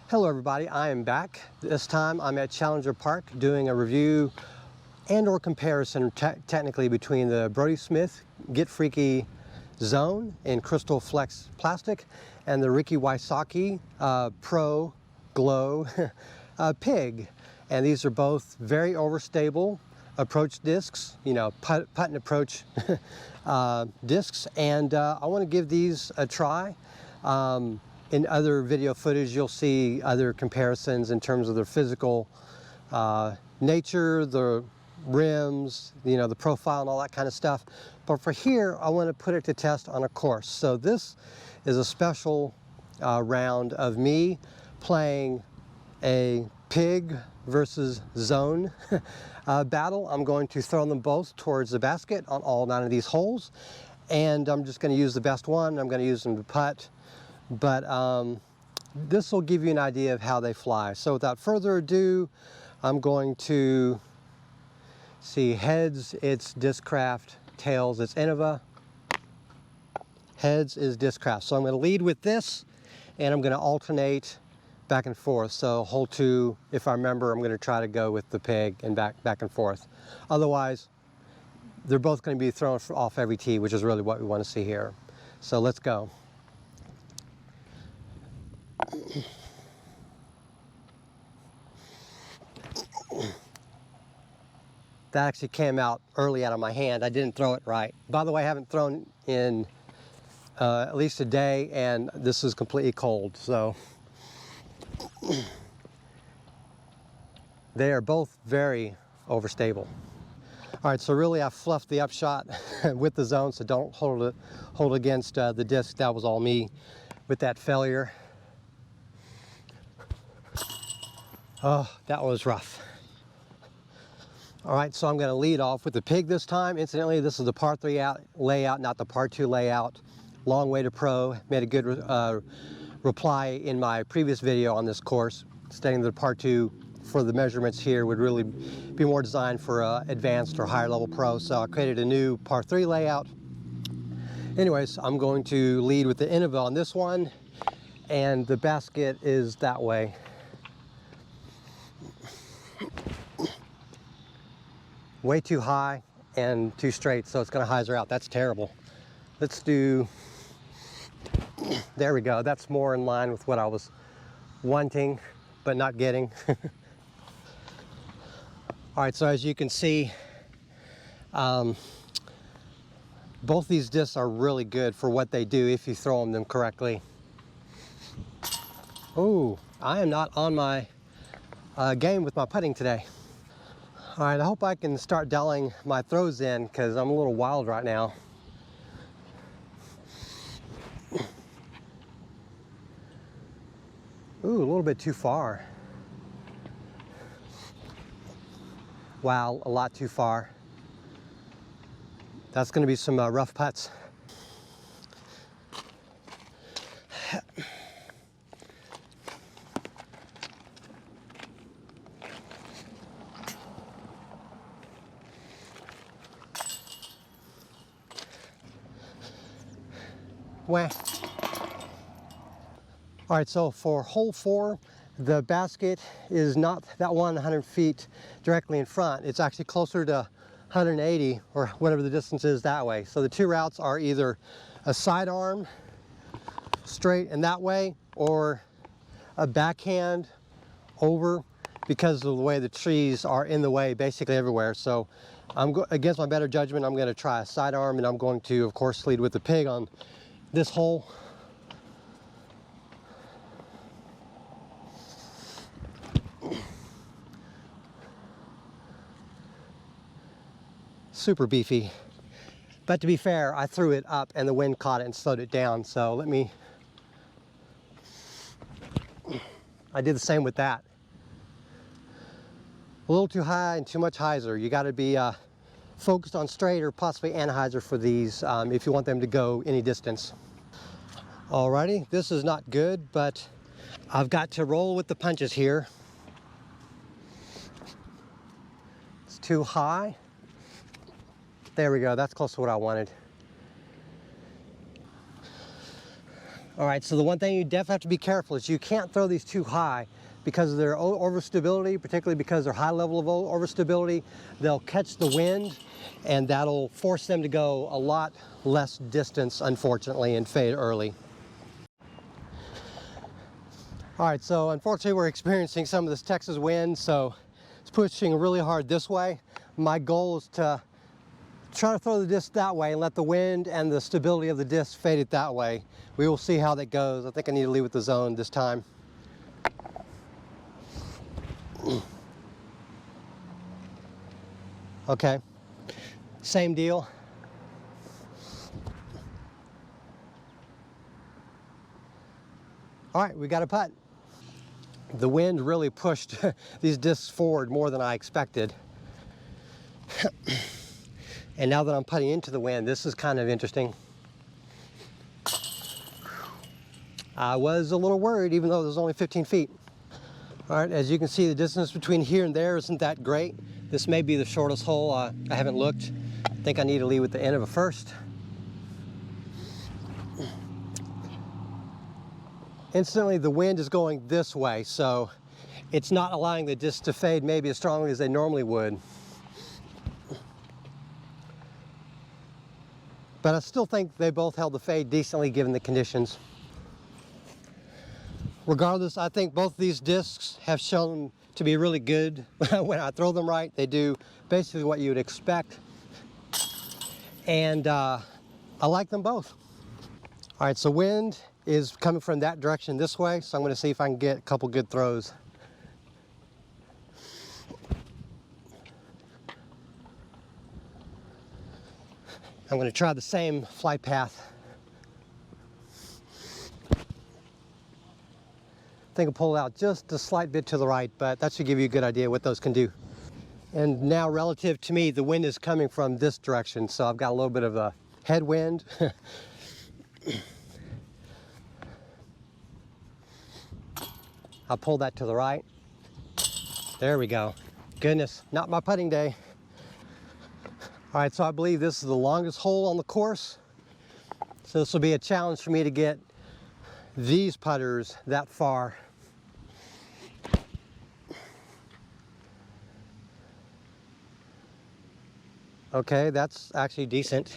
Hello everybody, I am back. This time I'm at Challenger Park doing a review and or comparison technically between the Brodie Smith Get Freaky Zone in Cryztal FLX plastic and the Ricky Wysocki Pro Glow Pig. And these are both very overstable approach discs, you know, putt and approach discs. And I want to give these a try. In other video footage, you'll see other comparisons in terms of their physical nature, the rims, you know, the profile and all that kind of stuff. But for here, I want to put it to test on a course. So this is a special round of me playing a pig versus zone battle. I'm going to throw them both towards the basket on all 9 of these holes. And I'm just going to use the best one. I'm going to use them to putt. But this will give you an idea of how they fly. So without further ado, I'm going to see heads, it's Discraft, tails, it's Innova. Heads is Discraft. So I'm going to lead with this, and I'm going to alternate back and forth. So hole 2, if I remember, I'm going to try to go with the pig and back and forth. Otherwise, they're both going to be thrown off every tee, which is really what we want to see here. So let's go. That actually came out early out of my hand. I didn't throw it right. By the way, I haven't thrown in at least a day, and this is completely cold, so they are both very overstable. All right, so really I fluffed the upshot with the zone, so don't hold against the disc. That was all me with that failure. Oh, that was rough. All right, so I'm going to lead off with the pig this time. Incidentally, this is the par 3 layout, not the par 2 layout. Long way to pro. Made a good reply in my previous video on this course, stating that the par 2 for the measurements here would really be more designed for advanced or higher level pro. So I created a new par 3 layout. Anyways, I'm going to lead with the Innova on this one, and the basket is that way. Way too high and too straight, so it's going to hyzer out. That's terrible. Let's do, there we go. That's more in line with what I was wanting but not getting. All right, so as you can see, both these discs are really good for what they do if you throw them correctly. Oh, I am not on my game with my putting today. All right, I hope I can start dialing my throws in because I'm a little wild right now. Ooh, a little bit too far. Wow, a lot too far. That's going to be some rough putts. Wah. All right, so for hole 4, the basket is not that 100 feet directly in front. It's actually closer to 180 or whatever the distance is that way. So the 2 routes are either a sidearm straight and that way, or a backhand over, because of the way the trees are in the way basically everywhere. So against my better judgment, I'm going to try a sidearm, and I'm going to, of course, lead with the pig on this hole. Super beefy. But to be fair, I threw it up and the wind caught it and slowed it down. So I did the same with that. A little too high and too much hyzer. You got to be focused on straight or possibly anhyzer for these if you want them to go any distance. Alrighty, this is not good, but I've got to roll with the punches here. It's too high. There we go, that's close to what I wanted. All right, so the one thing you definitely have to be careful is you can't throw these too high because of their overstability, particularly because they're high level of overstability. They'll catch the wind and that'll force them to go a lot less distance, unfortunately, and fade early. All right, so unfortunately we're experiencing some of this Texas wind, so it's pushing really hard this way. My goal is to try to throw the disc that way and let the wind and the stability of the disc fade it that way. We will see how that goes. I think I need to leave with the zone this time. Okay, same deal. All right, we got a putt. The wind really pushed these discs forward more than I expected. And now that I'm putting into the wind, this is kind of interesting. I was a little worried, even though there's only 15 feet. All right, as you can see, the distance between here and there isn't that great. This may be the shortest hole. I haven't looked. I think I need to lead with the end of a first. Instantly, the wind is going this way, so it's not allowing the disc to fade maybe as strongly as they normally would. But I still think they both held the fade decently given the conditions. Regardless, I think both these discs have shown to be really good when I throw them right. They do basically what you would expect. And I like them both. All right, so wind is coming from that direction this way, so I'm going to see if I can get a couple good throws. I'm going to try the same flight path. I think I'll pull out just a slight bit to the right, but that should give you a good idea what those can do. And now relative to me, the wind is coming from this direction, so I've got a little bit of a headwind. I'll pull that to the right. There we go. Goodness, not my putting day. All right, so I believe this is the longest hole on the course. So this will be a challenge for me to get these putters that far. Okay, that's actually decent.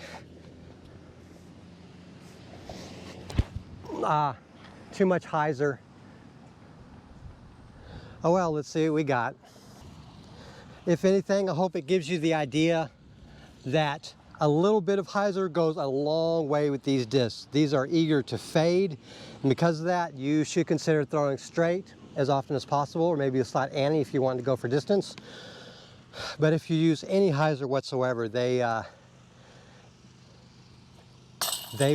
Too much hyzer. Oh well, let's see what we got. If anything, I hope it gives you the idea that a little bit of hyzer goes a long way with these discs. These are eager to fade, and because of that, you should consider throwing straight as often as possible, or maybe a slight ante if you want to go for distance. But if you use any hyzer whatsoever, they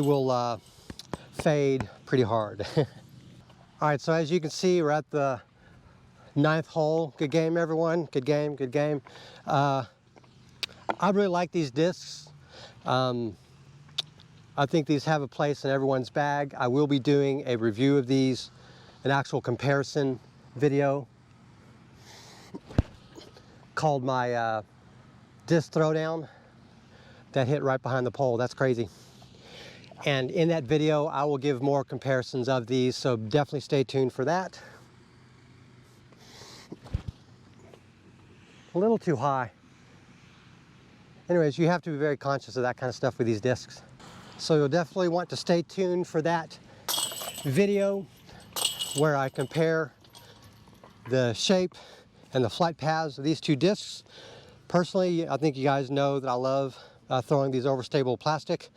will fade pretty hard. All right, so as you can see, we're at the 9th hole. Good game, everyone. Good game, good game. I really like these discs. I think these have a place in everyone's bag. I will be doing a review of these, an actual comparison video called my Disc Throwdown that hit right behind the pole. That's crazy. And in that video, I will give more comparisons of these, so definitely stay tuned for that. A little too high. Anyways, you have to be very conscious of that kind of stuff with these discs. So you'll definitely want to stay tuned for that video where I compare the shape and the flight paths of these two discs. Personally, I think you guys know that I love throwing these overstable plastic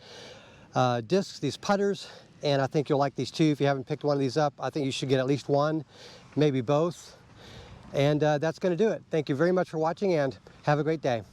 discs, these putters, and I think you'll like these too. If you haven't picked one of these up, I think you should get at least one, maybe both. And that's going to do it. Thank you very much for watching, and have a great day.